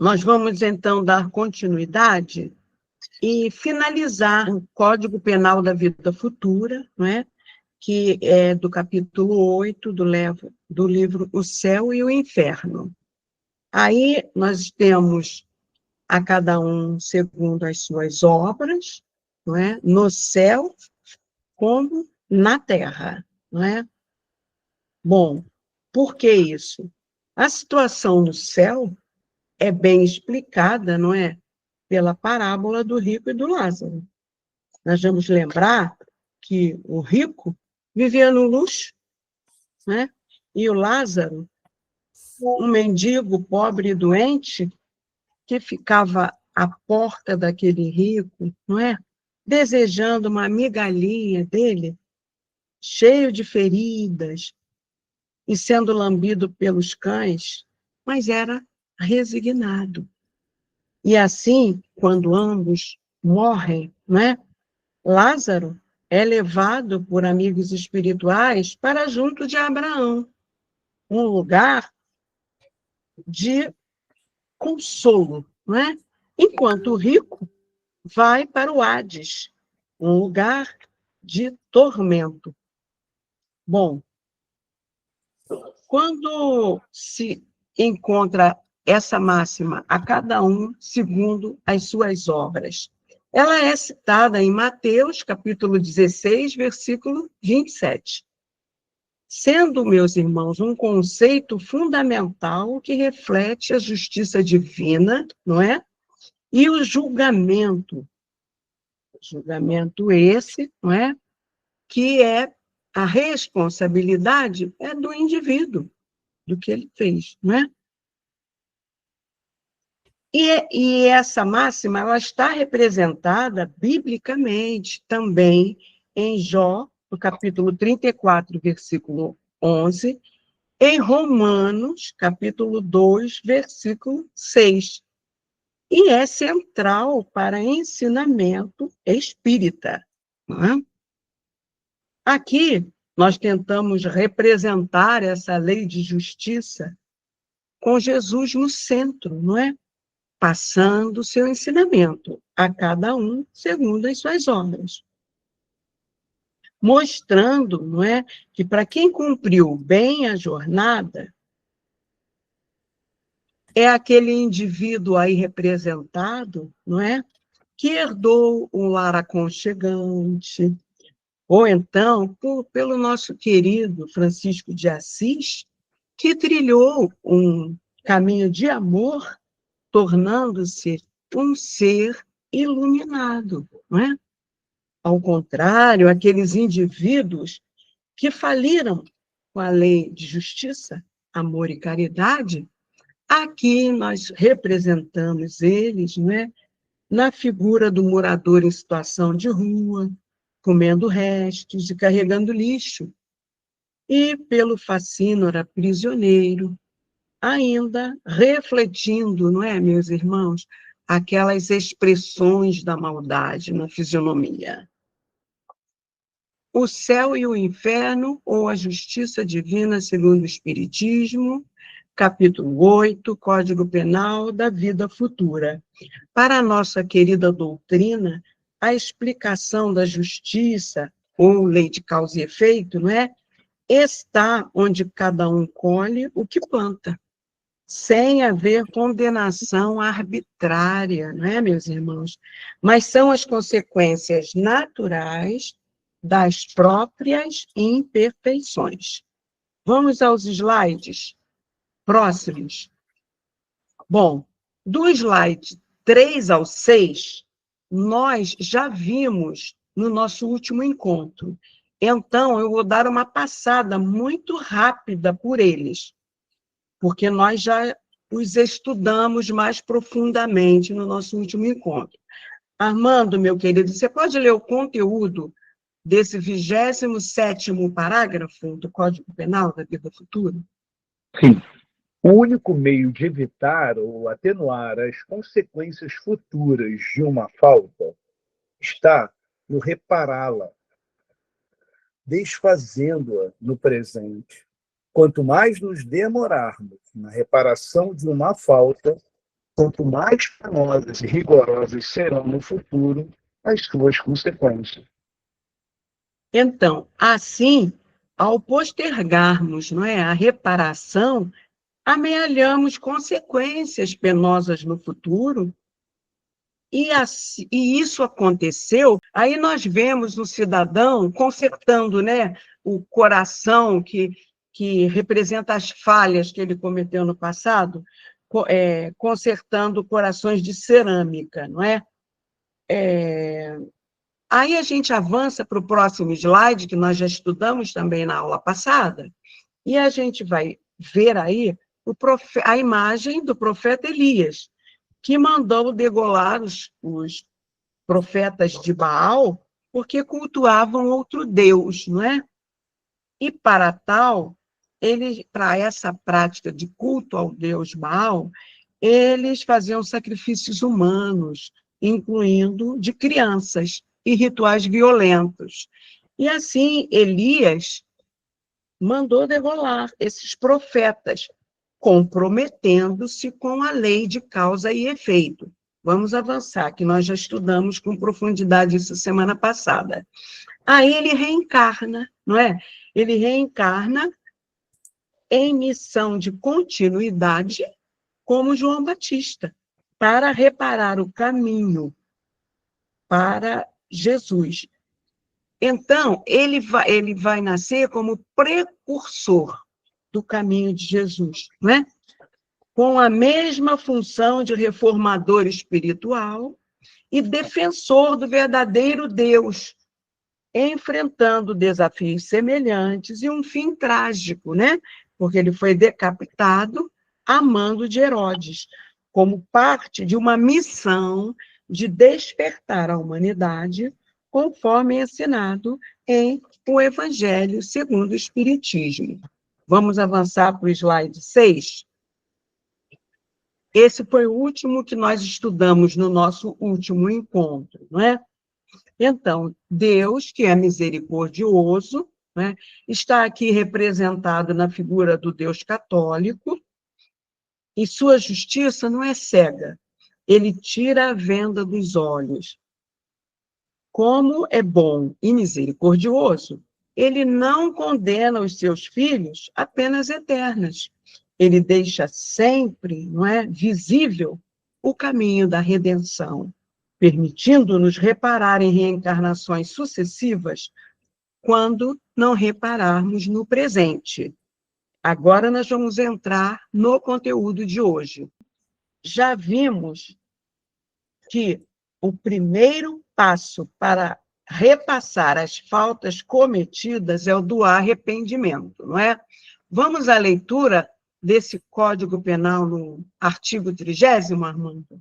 Nós vamos, então, dar continuidade e finalizar o Código Penal da Vida Futura, não é? Que é do capítulo 8 do livro O Céu e o Inferno. Aí nós temos a cada um segundo as suas obras, não é? No céu como na terra, não é? Bom, por que isso? A situação no céu é bem explicada, não é? Pela parábola do rico e do Lázaro. Nós vamos lembrar que o rico vivia no luxo, né? E o Lázaro, um mendigo pobre e doente, que ficava à porta daquele rico, não é? Desejando uma migalhinha dele, cheio de feridas e sendo lambido pelos cães, mas era resignado. E assim, quando ambos morrem, não é? Lázaro é levado por amigos espirituais para junto de Abraão, um lugar de consolo, não é? Enquanto o rico vai para o Hades, um lugar de tormento. Bom, quando se encontra essa máxima, a cada um segundo as suas obras, ela é citada em Mateus, capítulo 16, versículo 27. Sendo, meus irmãos, um conceito fundamental que reflete a justiça divina, não é? E o julgamento esse, não é? Que é a responsabilidade é do indivíduo, do que ele fez, não é? E essa máxima ela está representada biblicamente também em Jó, no capítulo 34, versículo 11, em Romanos, capítulo 2, versículo 6. E é central para ensinamento espírita. Não é? Aqui, nós tentamos representar essa lei de justiça com Jesus no centro, não é? Passando o seu ensinamento a cada um segundo as suas obras. Mostrando, não é, que para quem cumpriu bem a jornada, é aquele indivíduo aí representado, não é, que herdou um lar aconchegante, ou então pelo nosso querido Francisco de Assis, que trilhou um caminho de amor, tornando-se um ser iluminado, não é? Ao contrário, aqueles indivíduos que faliram com a lei de justiça, amor e caridade, aqui nós representamos eles, não é? Na figura do morador em situação de rua, comendo restos e carregando lixo, e pelo facínora prisioneiro, ainda refletindo, não é, meus irmãos, aquelas expressões da maldade na fisionomia. O céu e o inferno, ou a justiça divina segundo o Espiritismo, capítulo 8, Código Penal da Vida Futura. Para a nossa querida doutrina, a explicação da justiça, ou lei de causa e efeito, não é? Está onde cada um colhe o que planta, sem haver condenação arbitrária, não é, meus irmãos? Mas são as consequências naturais das próprias imperfeições. Vamos aos slides próximos. Bom, do slide 3 ao 6, nós já vimos no nosso último encontro. Então, eu vou dar uma passada muito rápida por eles, porque nós já os estudamos mais profundamente no nosso último encontro. Armando, meu querido, você pode ler o conteúdo desse 27º parágrafo do Código Penal da Vida Futura? Sim. O único meio de evitar ou atenuar as consequências futuras de uma falta está no repará-la, desfazendo-a no presente. Quanto mais nos demorarmos na reparação de uma falta, quanto mais penosas e rigorosas serão no futuro as suas consequências. Então, assim, ao postergarmos, não é, a reparação, amealhamos consequências penosas no futuro, e isso aconteceu, aí nós vemos o cidadão consertando, né, o coração que representa as falhas que ele cometeu no passado, consertando corações de cerâmica, não é? Aí a gente avança para o próximo slide, que nós já estudamos também na aula passada, e a gente vai ver aí a imagem do profeta Elias, que mandou degolar os profetas de Baal porque cultuavam outro Deus, não é? E para tal, para essa prática de culto ao Deus Baal, eles faziam sacrifícios humanos, incluindo de crianças, e rituais violentos. E assim, Elias mandou degolar esses profetas, comprometendo-se com a lei de causa e efeito. Vamos avançar, que nós já estudamos com profundidade isso semana passada. Aí ele reencarna, não é? Ele reencarna em missão de continuidade, como João Batista, para reparar o caminho para Jesus. Então, ele vai nascer como precursor do caminho de Jesus, né? Com a mesma função de reformador espiritual e defensor do verdadeiro Deus, enfrentando desafios semelhantes e um fim trágico, né? Porque ele foi decapitado a mando de Herodes, como parte de uma missão de despertar a humanidade, conforme ensinado em O Evangelho segundo o Espiritismo. Vamos avançar para o slide 6. Esse foi o último que nós estudamos no nosso último encontro, não é? Então, Deus, que é misericordioso, né, está aqui representado na figura do Deus católico, e sua justiça não é cega, ele tira a venda dos olhos. Como é bom e misericordioso, ele não condena os seus filhos a penas eternas. Ele deixa sempre, não é, visível o caminho da redenção, permitindo-nos reparar em reencarnações sucessivas quando não repararmos no presente. Agora nós vamos entrar no conteúdo de hoje. Já vimos que o primeiro passo para repassar as faltas cometidas é o do arrependimento, não é? Vamos à leitura desse Código Penal no artigo 30º, Armando?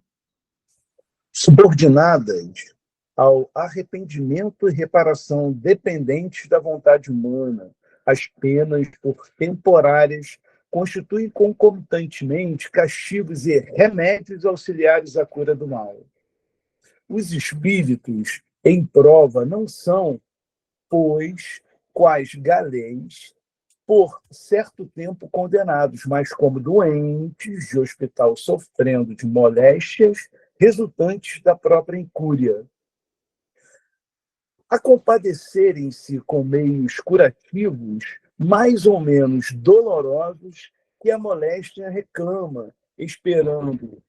Subordinadas ao arrependimento e reparação dependentes da vontade humana, as penas, por temporárias, constituem concomitantemente castigos e remédios auxiliares à cura do mal. Os espíritos em prova não são, pois, quais galéis, por certo tempo condenados, mas como doentes de hospital sofrendo de moléstias resultantes da própria incúria. A compadecerem-se com meios curativos mais ou menos dolorosos que a moléstia reclama, esperando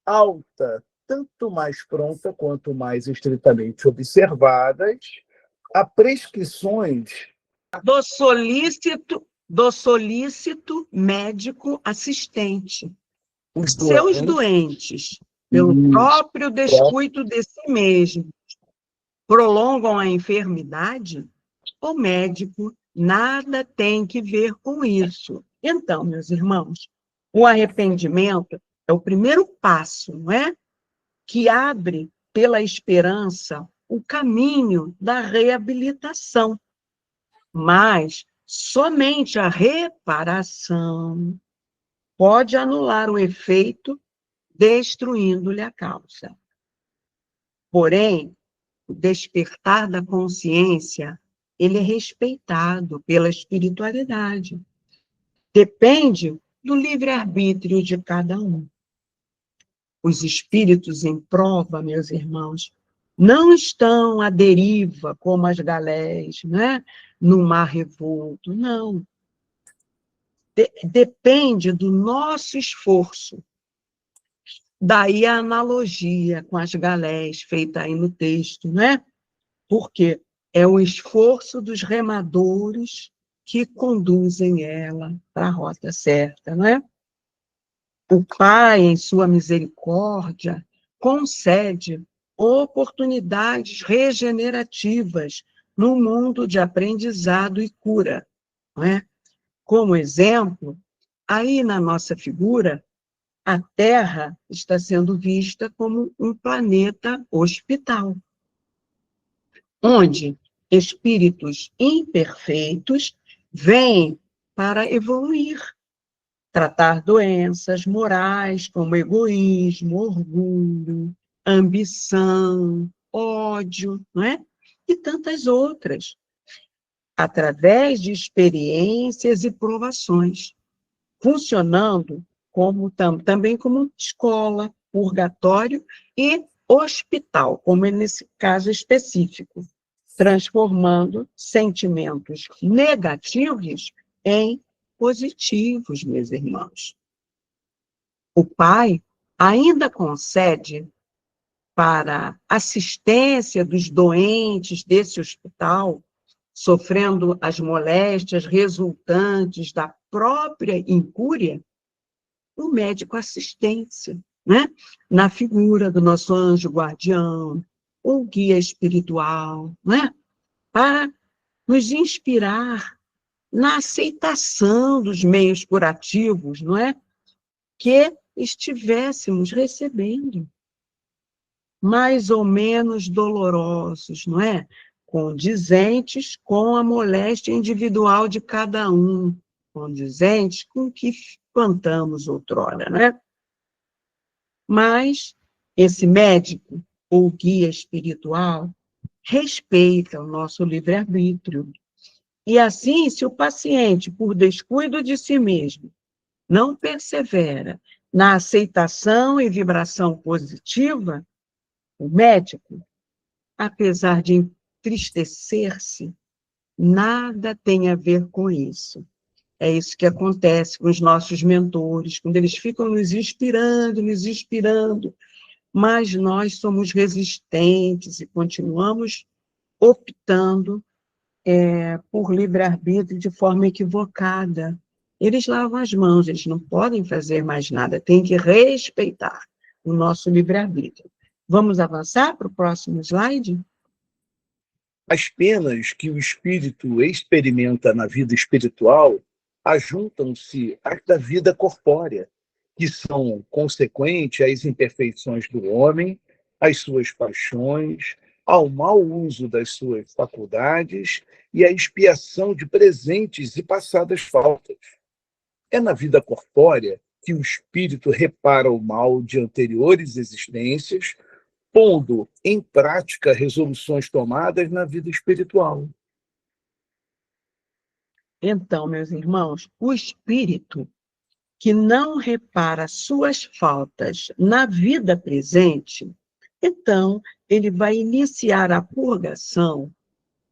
alta, tanto mais pronta quanto mais estritamente observadas, a prescrições do solícito médico assistente. os Seus doentes, pelo próprio descuido de si mesmo, prolongam a enfermidade, o médico nada tem que ver com isso. Então, meus irmãos, o arrependimento é o primeiro passo, não é? Que abre, pela esperança, o caminho da reabilitação. Mas somente a reparação pode anular o efeito, destruindo-lhe a causa. Porém, o despertar da consciência, ele é respeitado pela espiritualidade. Depende do livre-arbítrio de cada um. Os espíritos em prova, meus irmãos, não estão à deriva como as galés, né? No mar revolto, não. Depende do nosso esforço. Daí a analogia com as galés feita aí no texto, né? Porque é o esforço dos remadores que conduzem ela para a rota certa, não é? O Pai, em sua misericórdia, concede oportunidades regenerativas no mundo de aprendizado e cura, não é? Como exemplo, aí na nossa figura, a Terra está sendo vista como um planeta hospital, onde espíritos imperfeitos vêm para evoluir, tratar doenças morais como egoísmo, orgulho, ambição, ódio, não é? E tantas outras, através de experiências e provações, funcionando também como escola, purgatório e hospital, como é nesse caso específico, transformando sentimentos negativos em positivos, meus irmãos. O Pai ainda concede para assistência dos doentes desse hospital, sofrendo as moléstias resultantes da própria incúria, o médico assistência, né? Na figura do nosso anjo guardião, ou guia espiritual, né? Para nos inspirar na aceitação dos meios curativos, não é? Que estivéssemos recebendo, mais ou menos dolorosos, não é? Condizentes com a moléstia individual de cada um, condizentes com o que plantamos outrora, né? Mas esse médico ou guia espiritual respeita o nosso livre-arbítrio. E assim, se o paciente, por descuido de si mesmo, não persevera na aceitação e vibração positiva, o médico, apesar de entristecer-se, nada tem a ver com isso. É isso que acontece com os nossos mentores, quando eles ficam nos inspirando, mas nós somos resistentes e continuamos optando por livre-arbítrio de forma equivocada. Eles lavam as mãos, eles não podem fazer mais nada, tem que respeitar o nosso livre-arbítrio. Vamos avançar para o próximo slide? As penas que o espírito experimenta na vida espiritual ajuntam-se às da vida corpórea, que são consequentes às imperfeições do homem, às suas paixões, ao mau uso das suas faculdades e à expiação de presentes e passadas faltas. É na vida corpórea que o espírito repara o mal de anteriores existências, pondo em prática resoluções tomadas na vida espiritual. Então, meus irmãos, o espírito que não repara suas faltas na vida presente, então ele vai iniciar a purgação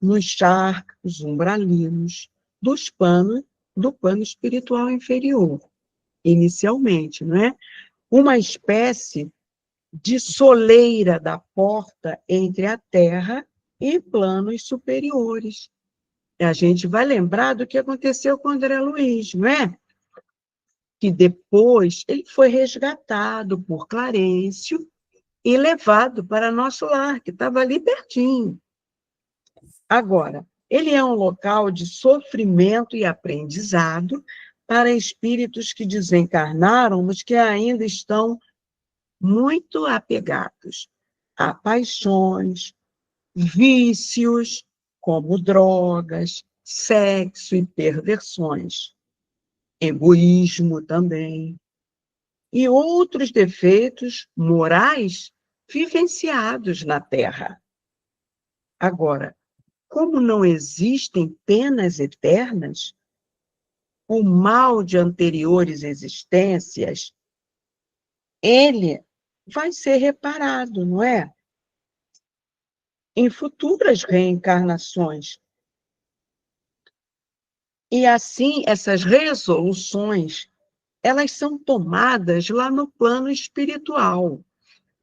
nos charcos umbralinos do plano espiritual inferior, inicialmente, não é? Uma espécie de soleira da porta entre a Terra e planos superiores. A gente vai lembrar do que aconteceu com André Luiz, não é? Que depois ele foi resgatado por Clarencio e levado para nosso lar, que estava ali pertinho. Agora, ele é um local de sofrimento e aprendizado para espíritos que desencarnaram, mas que ainda estão muito apegados a paixões, vícios, como drogas, sexo e perversões, egoísmo também, e outros defeitos morais vivenciados na Terra. Agora, como não existem penas eternas, o mal de anteriores existências, ele vai ser reparado, não é? Em futuras reencarnações. E assim, essas resoluções, elas são tomadas lá no plano espiritual.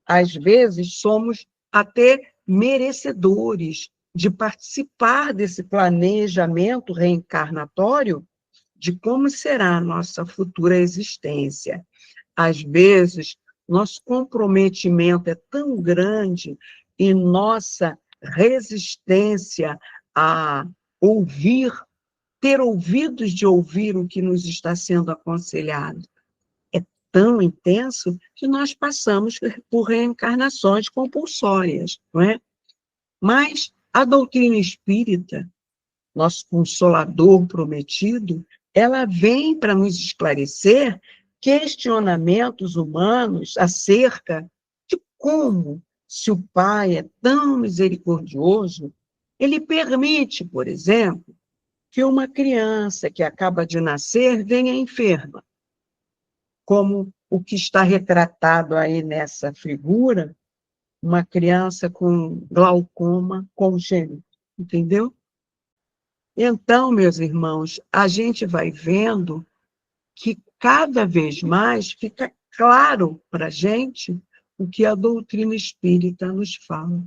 Às vezes, somos até merecedores de participar desse planejamento reencarnatório de como será a nossa futura existência. Às vezes, nosso comprometimento é tão grande e nossa resistência a ouvir, ter ouvidos de ouvir o que nos está sendo aconselhado, é tão intenso que nós passamos por reencarnações compulsórias, não é? Mas a doutrina espírita, nosso consolador prometido, ela vem para nos esclarecer questionamentos humanos acerca de como, se o Pai é tão misericordioso, ele permite, por exemplo, que uma criança que acaba de nascer venha enferma, como o que está retratado aí nessa figura, uma criança com glaucoma congênito, entendeu? Então, meus irmãos, a gente vai vendo que cada vez mais fica claro para a gente o que a doutrina espírita nos fala.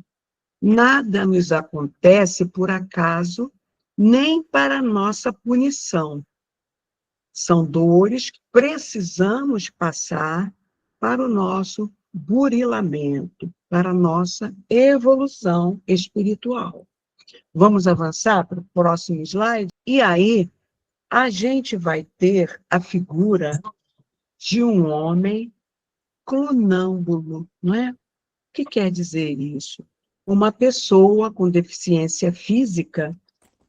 Nada nos acontece por acaso, nem para nossa punição. São dores que precisamos passar para o nosso burilamento, para a nossa evolução espiritual. Vamos avançar para o próximo slide? E aí, a gente vai ter a figura de um homem cronâmbulo, não é? O que quer dizer isso? Uma pessoa com deficiência física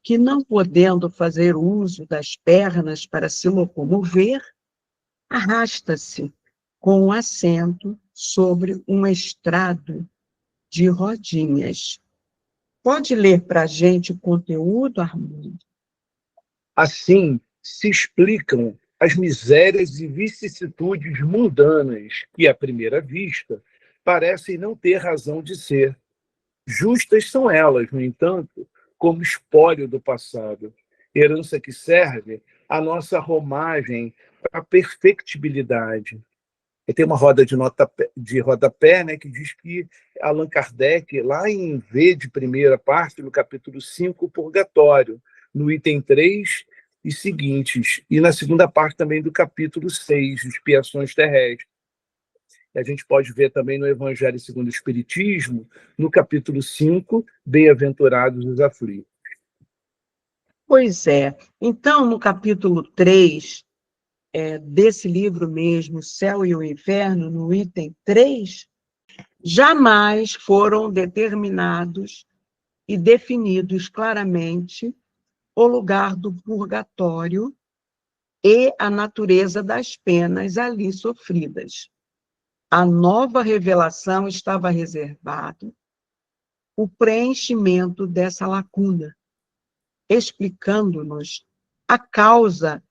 que, não podendo fazer uso das pernas para se locomover, arrasta-se com um assento sobre um estrado de rodinhas. Pode ler para a gente o conteúdo, Armando? Assim se explicam as misérias e vicissitudes mundanas que, à primeira vista, parecem não ter razão de ser. Justas são elas, no entanto, como espólio do passado, herança que serve à nossa romagem para a perfectibilidade. E tem uma roda de rodapé, né, que diz que Allan Kardec, lá em V de primeira parte, no capítulo 5, Purgatório, no item 3 e seguintes, e na segunda parte também do capítulo 6, Expiações Terrestres. E a gente pode ver também no Evangelho segundo o Espiritismo, no capítulo 5, Bem-aventurados os aflitos. Pois é. Então, no capítulo 3, desse livro mesmo, O Céu e o Inferno, no item 3, jamais foram determinados e definidos claramente o lugar do purgatório e a natureza das penas ali sofridas. A nova revelação estava reservado o preenchimento dessa lacuna, explicando-nos a causa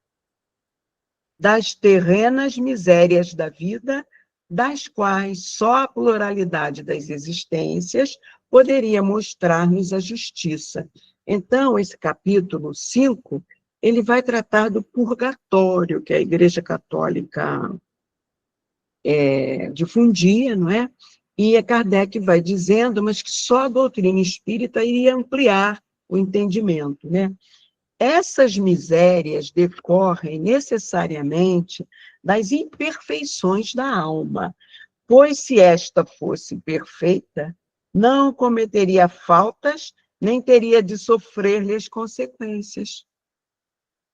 das terrenas misérias da vida, das quais só a pluralidade das existências poderia mostrar-nos a justiça. Então, esse capítulo 5, ele vai tratar do purgatório, que a Igreja Católica difundia, não é? E a Kardec vai dizendo, mas que só a doutrina espírita iria ampliar o entendimento, né? Essas misérias decorrem necessariamente das imperfeições da alma, pois se esta fosse perfeita, não cometeria faltas, nem teria de sofrer-lhes consequências.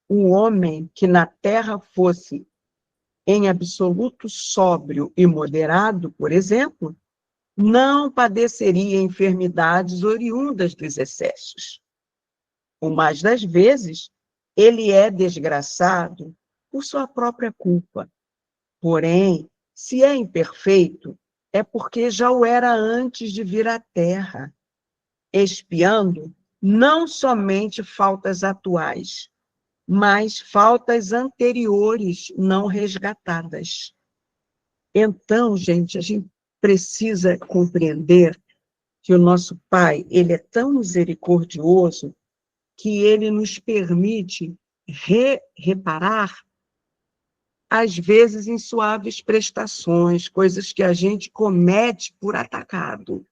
O homem que na terra fosse em absoluto sóbrio e moderado, por exemplo, não padeceria enfermidades oriundas dos excessos. O mais das vezes, ele é desgraçado por sua própria culpa. Porém, se é imperfeito, é porque já o era antes de vir à Terra, expiando não somente faltas atuais, mas faltas anteriores não resgatadas. Então, gente, a gente precisa compreender que o nosso Pai, ele é tão misericordioso que ele nos permite reparar, às vezes, em suaves prestações, coisas que a gente comete por atacado.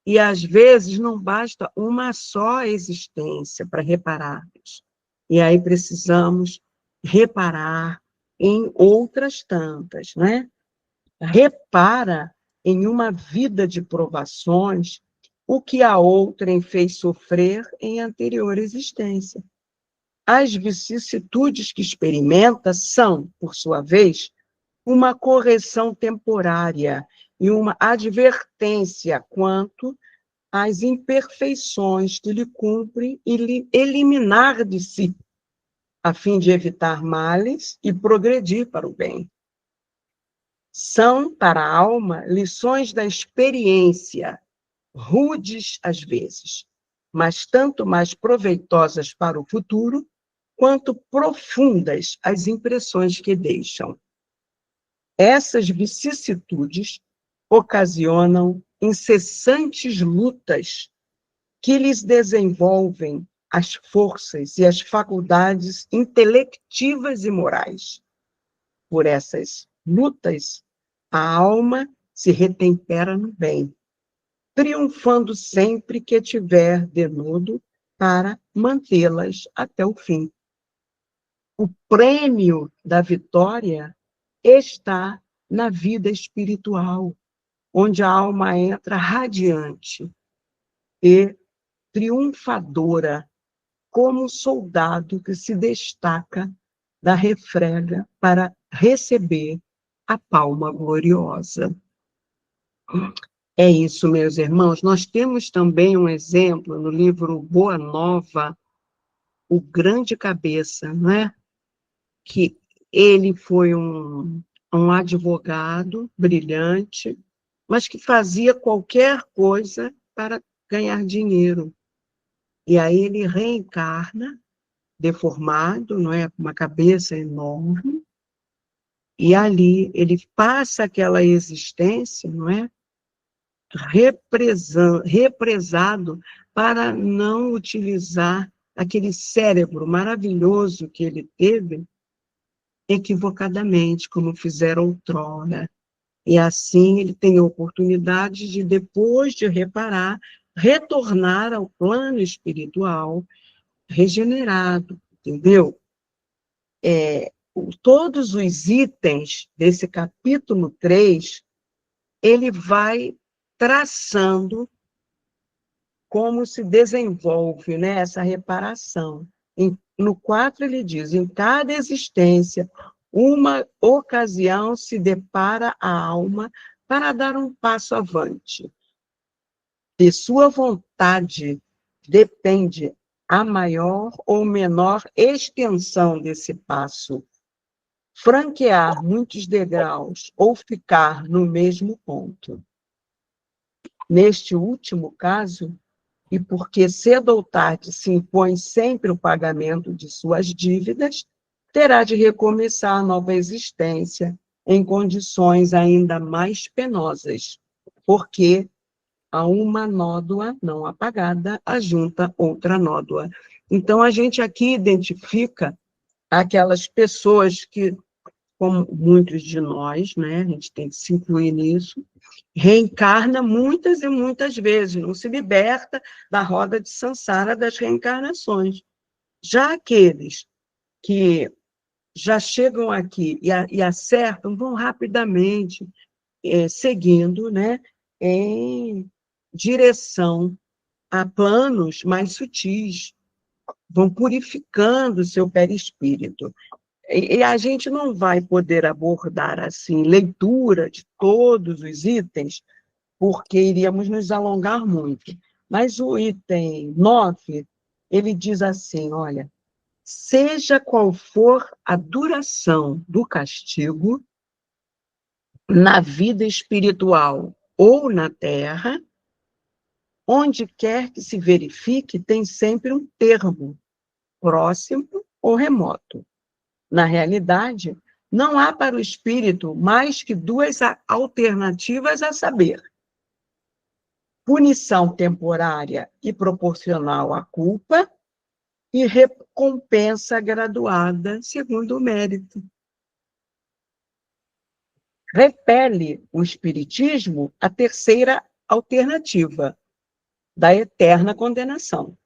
E, às vezes, não basta uma só existência para repararmos. E aí precisamos reparar em outras tantas, né? Repara em uma vida de provações o que a outrem fez sofrer em anterior existência. As vicissitudes que experimenta são, por sua vez, uma correção temporária e uma advertência quanto às imperfeições que lhe cumpre eliminar de si, a fim de evitar males e progredir para o bem. São, para a alma, lições da experiência, rudes às vezes, mas tanto mais proveitosas para o futuro, quanto profundas as impressões que deixam. Essas vicissitudes ocasionam incessantes lutas que lhes desenvolvem as forças e as faculdades intelectivas e morais. Por essas lutas, a alma se retempera no bem, triunfando sempre que tiver denodo para mantê-las até o fim. O prêmio da vitória está na vida espiritual, onde a alma entra radiante e triunfadora, como soldado que se destaca da refrega para receber a palma gloriosa. É isso, meus irmãos. Nós temos também um exemplo no livro Boa Nova, o grande cabeça, não é? Que ele foi um advogado brilhante, mas que fazia qualquer coisa para ganhar dinheiro. E aí ele reencarna, deformado, não é? Com uma cabeça enorme, e ali ele passa aquela existência, não é? Represado para não utilizar aquele cérebro maravilhoso que ele teve equivocadamente, como fizeram outrora. E assim ele tem a oportunidade de, depois de reparar, retornar ao plano espiritual regenerado, entendeu? Todos os itens desse capítulo 3, ele vai traçando como se desenvolve, né, essa reparação. No 4 ele diz, em cada existência, uma ocasião se depara a alma para dar um passo avante. De sua vontade depende a maior ou menor extensão desse passo, franquear muitos degraus ou ficar no mesmo ponto. Neste último caso, e porque cedo ou tarde se impõe sempre o pagamento de suas dívidas, terá de recomeçar a nova existência em condições ainda mais penosas, porque a uma nódoa não apagada ajunta outra nódoa. Então, a gente aqui identifica aquelas pessoas que, como muitos de nós, né, a gente tem que se incluir nisso, reencarna muitas e muitas vezes, não se liberta da roda de samsara das reencarnações. Já aqueles que já chegam aqui e acertam, vão rapidamente seguindo, né, em direção a planos mais sutis, vão purificando o seu perispírito. E a gente não vai poder abordar, assim, leitura de todos os itens, porque iríamos nos alongar muito. Mas o item 9, ele diz assim, olha, seja qual for a duração do castigo, na vida espiritual ou na Terra, onde quer que se verifique, tem sempre um termo, próximo ou remoto. Na realidade, não há para o espírito mais que duas alternativas a saber: punição temporária e proporcional à culpa e recompensa graduada segundo o mérito. Repele o espiritismo a terceira alternativa, da eterna condenação.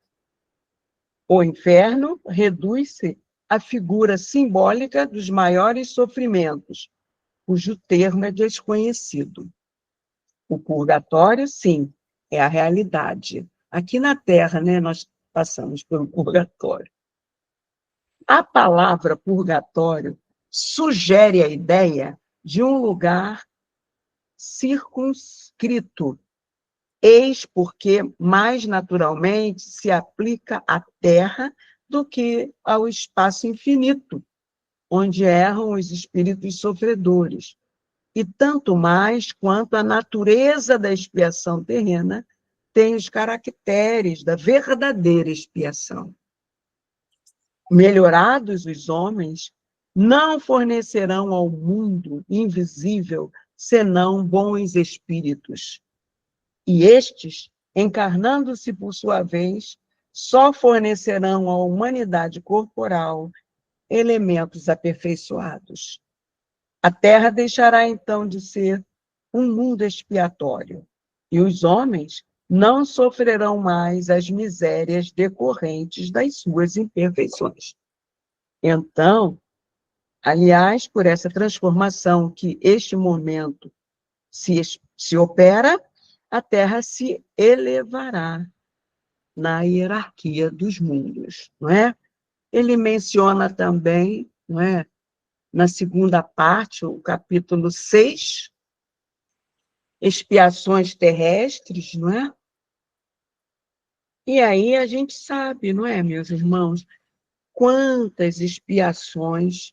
O inferno reduz-se à figura simbólica dos maiores sofrimentos, cujo termo é desconhecido. O purgatório, sim, é a realidade. Aqui na Terra, né, nós passamos pelo purgatório. A palavra purgatório sugere a ideia de um lugar circunscrito, eis porque mais naturalmente se aplica à Terra do que ao espaço infinito, onde erram os espíritos sofredores, e tanto mais quanto a natureza da expiação terrena tem os caracteres da verdadeira expiação. Melhorados os homens, não fornecerão ao mundo invisível senão bons espíritos. E estes, encarnando-se por sua vez, só fornecerão à humanidade corporal elementos aperfeiçoados. A Terra deixará então de ser um mundo expiatório, e os homens não sofrerão mais as misérias decorrentes das suas imperfeições. Então, aliás, por essa transformação que este momento se opera, a Terra se elevará na hierarquia dos mundos, não é? Ele menciona também, não é, na segunda parte, o capítulo 6, expiações terrestres, não é? E aí a gente sabe, não é, meus irmãos, quantas expiações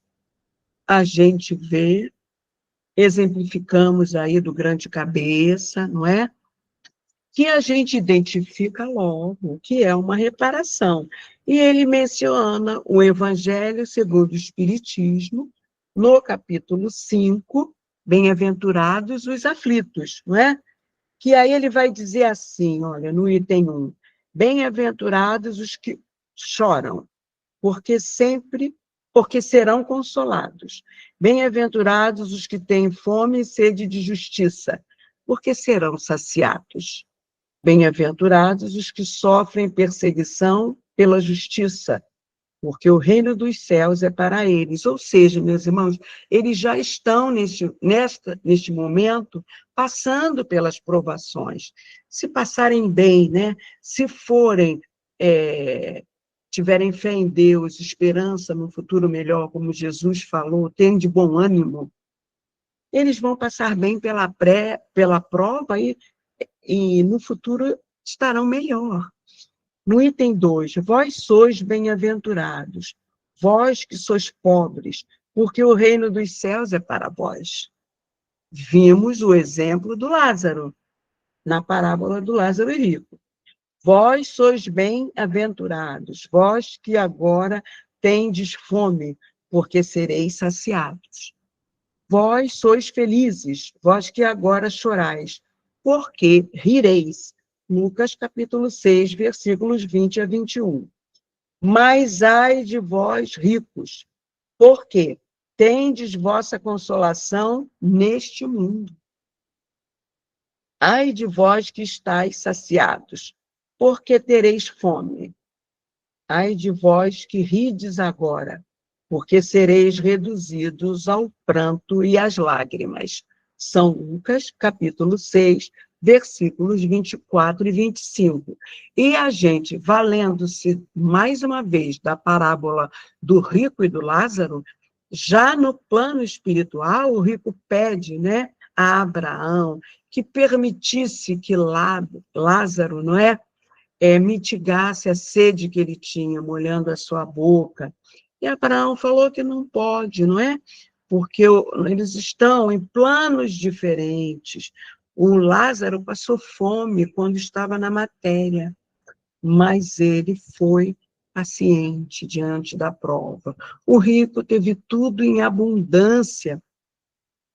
a gente vê, exemplificamos aí do grande cabeça, não é? Que a gente identifica logo que é uma reparação. E ele menciona o Evangelho segundo o Espiritismo, no capítulo 5, bem-aventurados os aflitos, não é? Que aí ele vai dizer assim, olha, no item 1, bem-aventurados os que choram, porque serão consolados. Bem-aventurados os que têm fome e sede de justiça, porque serão saciados. Bem-aventurados os que sofrem perseguição pela justiça, porque o reino dos céus é para eles. Ou seja, meus irmãos, eles já estão neste momento passando pelas provações. Se passarem bem, né? Se forem, tiverem fé em Deus, esperança no futuro melhor, como Jesus falou, tenham de bom ânimo, eles vão passar bem pela prova e no futuro estarão melhor. No item 2, vós sois bem-aventurados, vós que sois pobres, porque o reino dos céus é para vós. Vimos o exemplo do Lázaro, na parábola do Lázaro e rico. Vós sois bem-aventurados, vós que agora tendes fome, porque sereis saciados. Vós sois felizes, vós que agora chorais, porque rireis. Lucas, capítulo 6, versículos 20 a 21. Mas ai de vós, ricos, porque tendes vossa consolação neste mundo. Ai de vós que estáis saciados, porque tereis fome. Ai de vós que rides agora, porque sereis reduzidos ao pranto e às lágrimas. São Lucas, capítulo 6, versículos 24 e 25. E a gente, valendo-se mais uma vez da parábola do rico e do Lázaro, já no plano espiritual, o rico pede, né, a Abraão que permitisse que Lázaro, não é, mitigasse a sede que ele tinha, molhando a sua boca. E Abraão falou que não pode, não é? Porque eles estão em planos diferentes. O Lázaro passou fome quando estava na matéria, mas ele foi paciente diante da prova. O rico teve tudo em abundância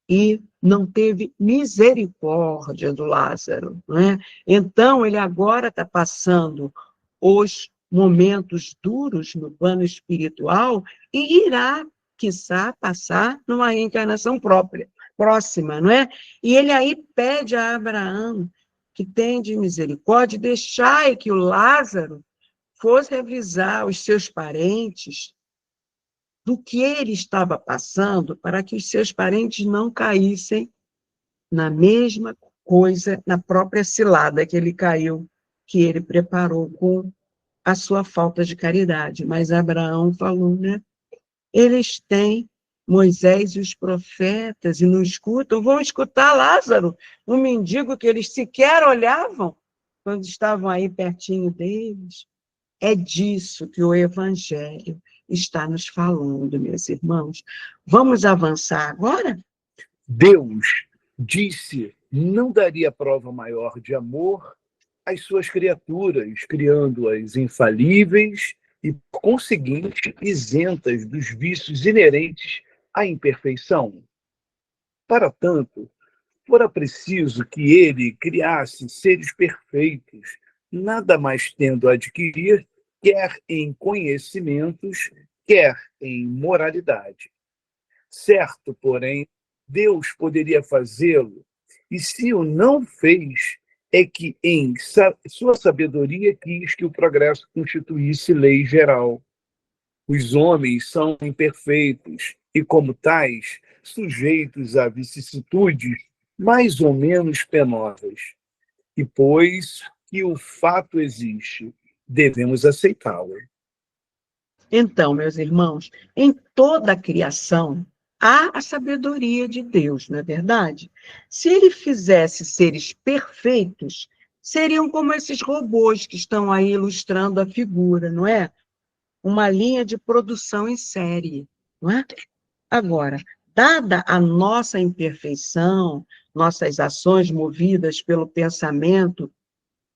e não teve misericórdia do Lázaro, né? Então, ele agora está passando os momentos duros no plano espiritual e irá, quiçá, passar numa reencarnação próxima, não é? E ele aí pede a Abraão que tenha de misericórdia, deixai que o Lázaro fosse revisar os seus parentes do que ele estava passando para que os seus parentes não caíssem na mesma coisa, na própria cilada que ele caiu, que ele preparou com a sua falta de caridade. Mas Abraão falou, né? Eles têm Moisés e os profetas e não escutam, vão escutar Lázaro, um mendigo que eles sequer olhavam quando estavam aí pertinho deles. É disso que o Evangelho está nos falando, meus irmãos. Vamos avançar agora? Deus disse não daria prova maior de amor às suas criaturas, criando-as infalíveis e, por conseguinte, isentas dos vícios inerentes à imperfeição. Para tanto, fora preciso que ele criasse seres perfeitos, nada mais tendo a adquirir, quer em conhecimentos, quer em moralidade. Certo, porém, Deus poderia fazê-lo, e se o não fez, é que em sua sabedoria quis que o progresso constituísse lei geral. Os homens são imperfeitos e, como tais, sujeitos a vicissitudes mais ou menos penosas. E, pois que o fato existe, devemos aceitá-lo. Então, meus irmãos, em toda a criação há a sabedoria de Deus, não é verdade? Se ele fizesse seres perfeitos, seriam como esses robôs que estão aí ilustrando a figura, não é? Uma linha de produção em série, não é? Agora, dada a nossa imperfeição, nossas ações movidas pelo pensamento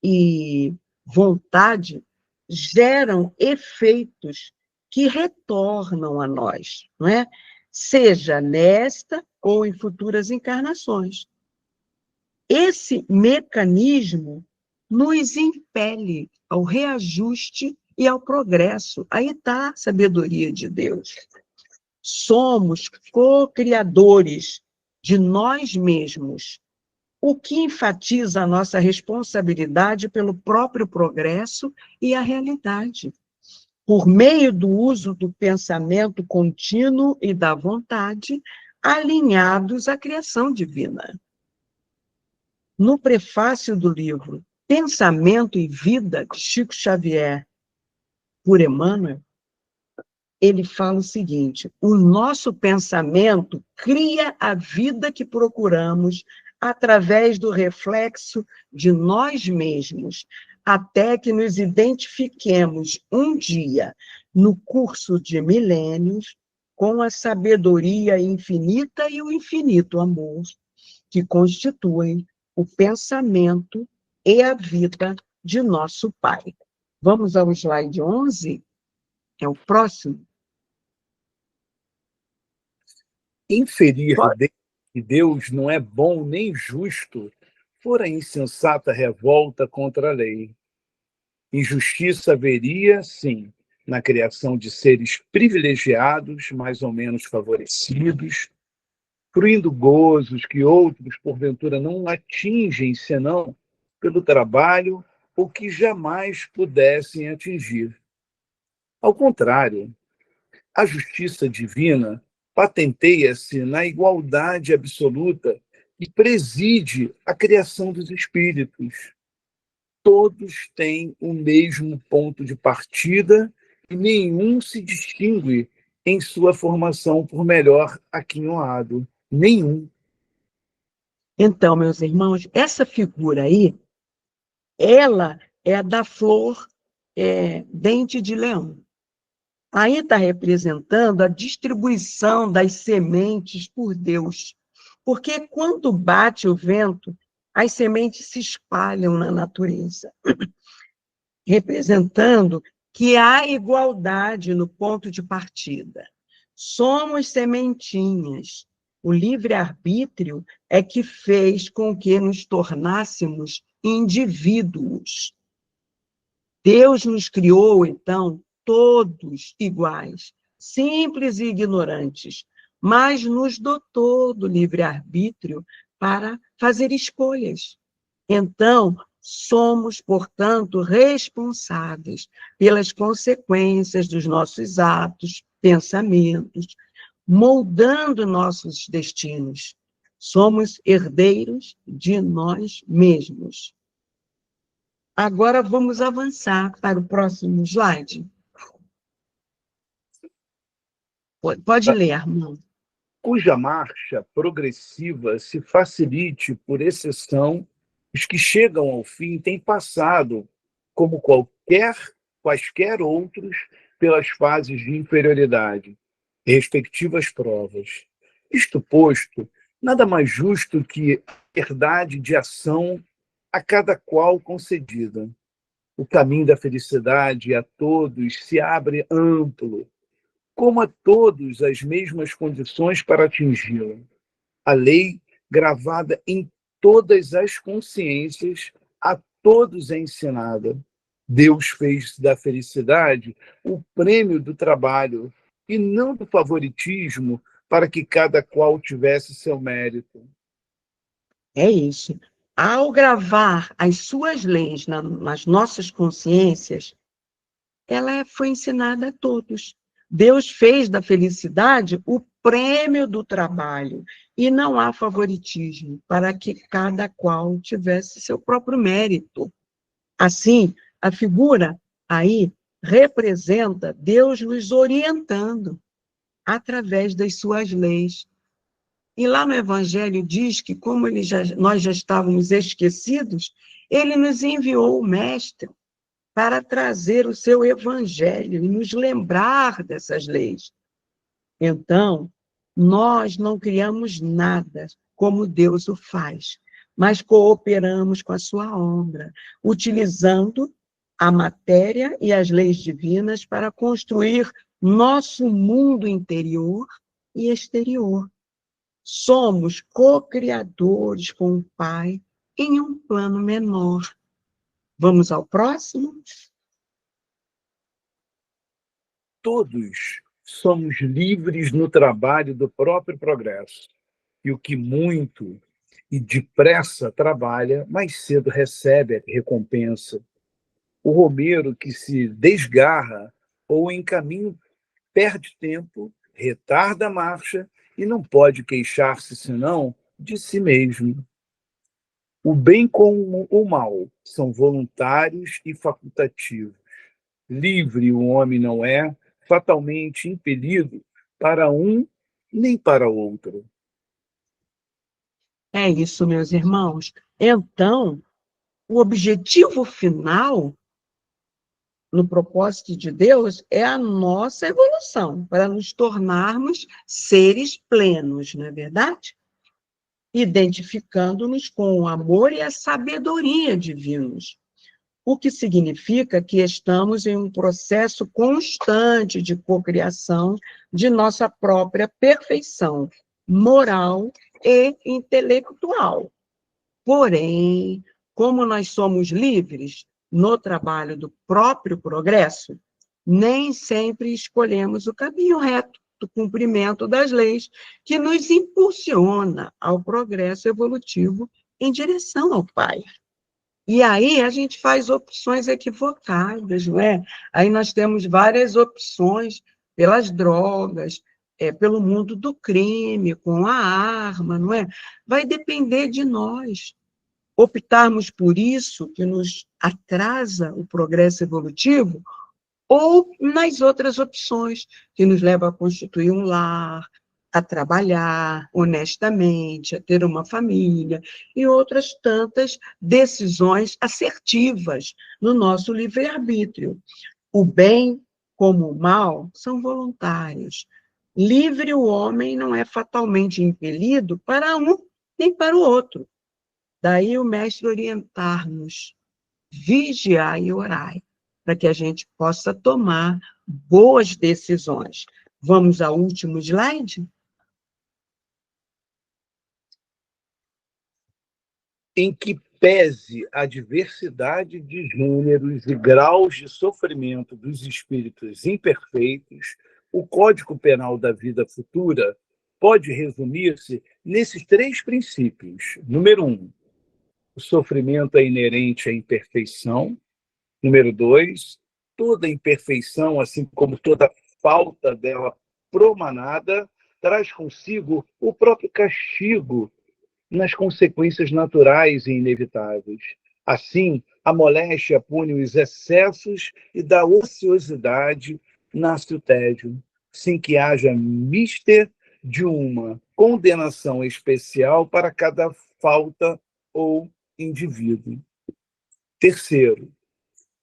e vontade geram efeitos que retornam a nós, não é? Seja nesta ou em futuras encarnações. Esse mecanismo nos impele ao reajuste e ao progresso. Aí está a sabedoria de Deus. Somos co-criadores de nós mesmos, o que enfatiza a nossa responsabilidade pelo próprio progresso e a realidade, por meio do uso do pensamento contínuo e da vontade, alinhados à criação divina. No prefácio do livro Pensamento e Vida, de Chico Xavier, por Emmanuel, ele fala o seguinte: o nosso pensamento cria a vida que procuramos através do reflexo de nós mesmos, até que nos identifiquemos um dia, no curso de milênios, com a sabedoria infinita e o infinito amor, que constituem o pensamento e a vida de nosso Pai. Vamos ao slide 11? É o próximo? Inferir que Deus não é bom nem justo fora insensata revolta contra a lei. Injustiça haveria, sim, na criação de seres privilegiados, mais ou menos favorecidos, fruindo gozos que outros, porventura, não atingem, senão pelo trabalho ou que jamais pudessem atingir. Ao contrário, a justiça divina patenteia-se na igualdade absoluta que preside a criação dos espíritos. Todos têm o mesmo ponto de partida e nenhum se distingue em sua formação por melhor aquinhoado. Nenhum. Então, meus irmãos, essa figura aí, ela é a da flor dente de leão. Aí está representando a distribuição das sementes por Deus. Porque quando bate o vento, as sementes se espalham na natureza, representando que há igualdade no ponto de partida. Somos sementinhas. O livre-arbítrio é que fez com que nos tornássemos indivíduos. Deus nos criou, então, todos iguais, simples e ignorantes, mas nos dotou do livre-arbítrio para fazer escolhas. Então, somos, portanto, responsáveis pelas consequências dos nossos atos, pensamentos, moldando nossos destinos. Somos herdeiros de nós mesmos. Agora vamos avançar para o próximo slide. Pode ler, Armando. Cuja marcha progressiva se facilite, por exceção, os que chegam ao fim têm passado, como quaisquer outros, pelas fases de inferioridade, respectivas provas. Isto posto, nada mais justo que a verdade de ação a cada qual concedida. O caminho da felicidade a todos se abre amplo, como a todos as mesmas condições para atingi-la. A lei, gravada em todas as consciências, a todos é ensinada. Deus fez da felicidade o prêmio do trabalho e não do favoritismo, para que cada qual tivesse seu mérito. É isso. Ao gravar as suas leis nas nossas consciências, ela foi ensinada a todos. Deus fez da felicidade o prêmio do trabalho, e não há favoritismo, para que cada qual tivesse seu próprio mérito. Assim, a figura aí representa Deus nos orientando através das suas leis. E lá no Evangelho diz que, como nós já estávamos esquecidos, ele nos enviou o Mestre para trazer o seu Evangelho e nos lembrar dessas leis. Então, nós não criamos nada como Deus o faz, mas cooperamos com a sua obra, utilizando a matéria e as leis divinas para construir nosso mundo interior e exterior. Somos co-criadores com o Pai em um plano menor. Vamos ao próximo? Todos somos livres no trabalho do próprio progresso. E o que muito e depressa trabalha, mais cedo recebe a recompensa. O romeiro que se desgarra ou em caminho perde tempo, retarda a marcha e não pode queixar-se senão de si mesmo. O bem como o mal são voluntários e facultativos. Livre o homem não é, fatalmente impelido para um nem para outro. É isso, meus irmãos. Então, o objetivo final, no propósito de Deus, é a nossa evolução, para nos tornarmos seres plenos, não é verdade? Identificando-nos com o amor e a sabedoria divinos, o que significa que estamos em um processo constante de cocriação de nossa própria perfeição moral e intelectual. Porém, como nós somos livres no trabalho do próprio progresso, nem sempre escolhemos o caminho reto do cumprimento das leis que nos impulsiona ao progresso evolutivo em direção ao Pai. E aí a gente faz opções equivocadas, não é? Aí nós temos várias opções pelas drogas, pelo mundo do crime, com a arma, não é? Vai depender de nós optarmos por isso, que nos atrasa o progresso evolutivo, ou nas outras opções, que nos levam a constituir um lar, a trabalhar honestamente, a ter uma família, e outras tantas decisões assertivas no nosso livre-arbítrio. O bem como o mal são voluntários. Livre o homem não é fatalmente impelido para um nem para o outro. Daí o mestre orientar-nos: vigiai e orai. para que a gente possa tomar boas decisões. Vamos ao último slide? Em que pese a diversidade de gêneros e graus de sofrimento dos espíritos imperfeitos, o Código Penal da Vida Futura pode resumir-se nesses 3 princípios. Número 1, o sofrimento é inerente à imperfeição. Número 2, toda imperfeição, assim como toda falta dela promanada, traz consigo o próprio castigo nas consequências naturais e inevitáveis. Assim, a moléstia pune os excessos e da ociosidade nasce o tédio, sem que haja mister de uma condenação especial para cada falta ou indivíduo. Terceiro,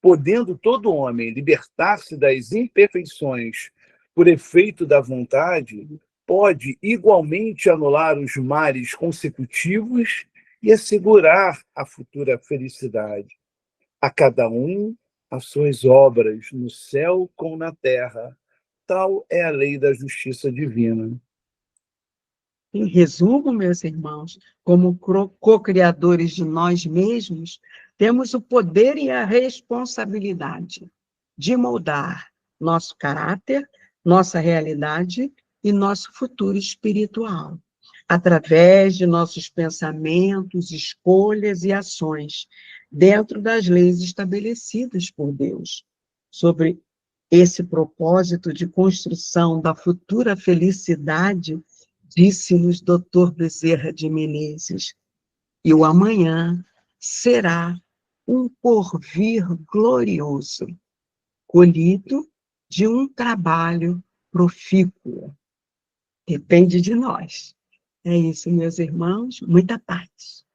podendo todo homem libertar-se das imperfeições por efeito da vontade, pode igualmente anular os males consecutivos e assegurar a futura felicidade. A cada um as suas obras, no céu como na terra. Tal é a lei da justiça divina. Em resumo, meus irmãos, como co-criadores de nós mesmos, temos o poder e a responsabilidade de moldar nosso caráter, nossa realidade e nosso futuro espiritual, através de nossos pensamentos, escolhas e ações, dentro das leis estabelecidas por Deus, sobre esse propósito de construção da futura felicidade. Disse-nos Dr. Bezerra de Menezes, e o amanhã será um porvir glorioso, colhido de um trabalho profícuo. Depende de nós. É isso, meus irmãos, muita paz.